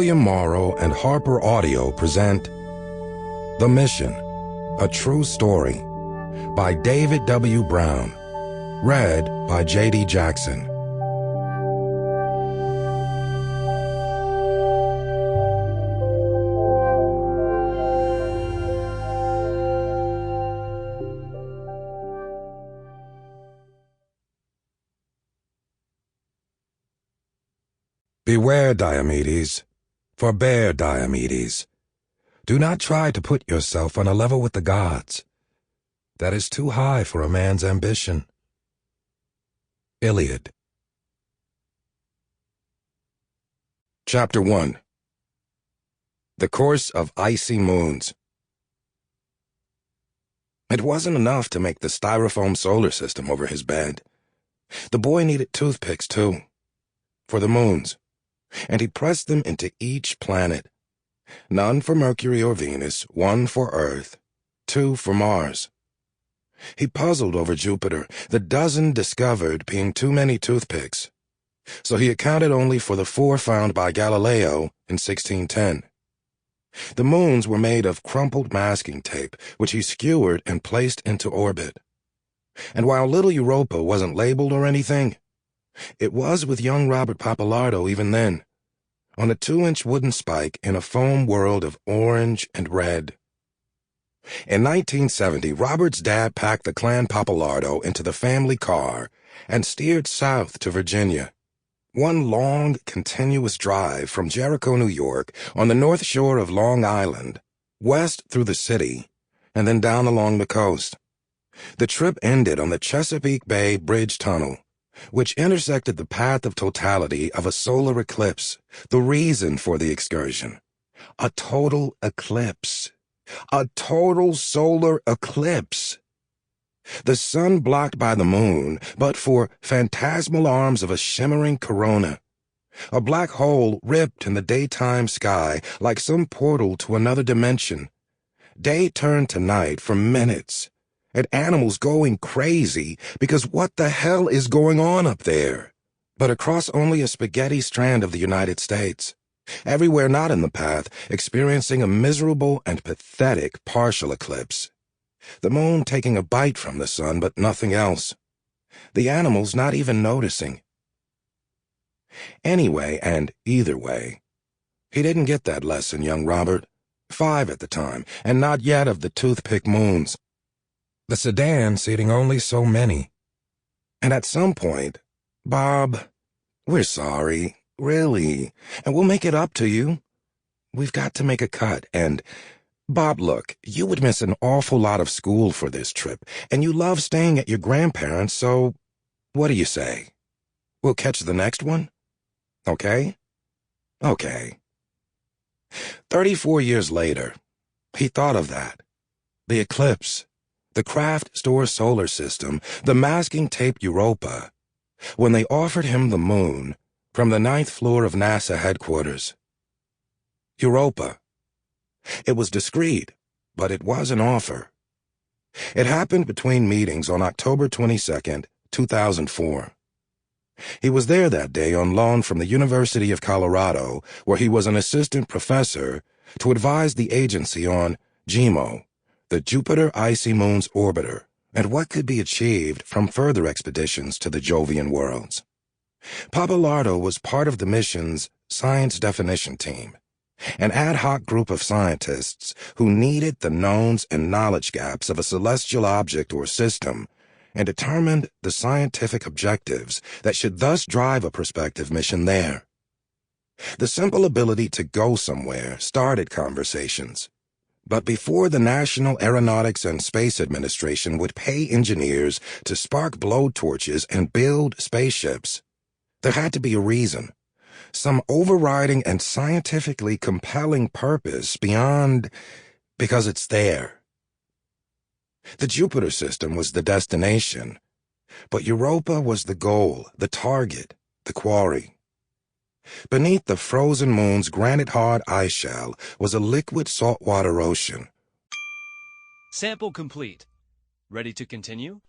William Morrow and HarperAudio present The Mission, A True Story by David W. Brown, read by J.D. Jackson. Beware, Diomedes, forbear, Diomedes. Do not try to put yourself on a level with the gods. That is too high for a man's ambition. Iliad. Chapter 1. The Course of Icy Moons. It wasn't enough to make the styrofoam solar system over his bed. The boy needed toothpicks, too, for the moons, and he pressed them into each planet. None for Mercury or Venus, one for Earth, two for Mars. He puzzled over Jupiter, the dozen discovered being too many toothpicks, so he accounted only for the 4 found by Galileo in 1610. The moons were made of crumpled masking tape, which he skewered and placed into orbit. And while little Europa wasn't labeled or anything, it was with young Robert Pappalardo even then, on a 2-inch wooden spike in a foam world of orange and red. In 1970, Robert's dad packed the clan Pappalardo into the family car and steered south to Virginia. One long, continuous drive from Jericho, New York, on the north shore of Long Island, west through the city, and then down along the coast. The trip ended on the Chesapeake Bay Bridge Tunnel, which intersected the path of totality of a solar eclipse, the reason for the excursion. A total eclipse. A total solar eclipse. The sun blocked by the moon, but for phantasmal arms of a shimmering corona. A black hole ripped in the daytime sky like some portal to another dimension. Day turned to night for minutes, and animals going crazy because what the hell is going on up there? But across only a spaghetti strand of the United States, everywhere not in the path, experiencing a miserable and pathetic partial eclipse. The moon taking a bite from the sun, but nothing else. The animals not even noticing. Anyway, and either way, he didn't get that lesson, young Robert. 5 at the time, and not yet of the toothpick moons. The sedan seating only so many. And at some point, Bob, we're sorry, really, and we'll make it up to you. We've got to make a cut, and, Bob, look, you would miss an awful lot of school for this trip, and you love staying at your grandparents', so what do you say? We'll catch the next one? Okay? Okay. 34 years later, he thought of that. The eclipse. The craft store solar system, the masking tape Europa, when they offered him the moon from the 9th floor of NASA headquarters. Europa. It was discreet, but it was an offer. It happened between meetings on October 22nd, 2004. He was there that day on loan from the University of Colorado, where he was an assistant professor, to advise the agency on JIMO, the Jupiter Icy Moons Orbiter, and what could be achieved from further expeditions to the Jovian worlds. Pappalardo was part of the mission's science definition team, an ad hoc group of scientists who needed the knowns and knowledge gaps of a celestial object or system and determined the scientific objectives that should thus drive a prospective mission there. The simple ability to go somewhere started conversations. But before the National Aeronautics and Space Administration would pay engineers to spark blowtorches and build spaceships, there had to be a reason, some overriding and scientifically compelling purpose beyond because it's there. The Jupiter system was the destination, but Europa was the goal, the target, the quarry. Beneath the frozen moon's granite-hard ice shell was a liquid saltwater ocean. Sample complete. Ready to continue?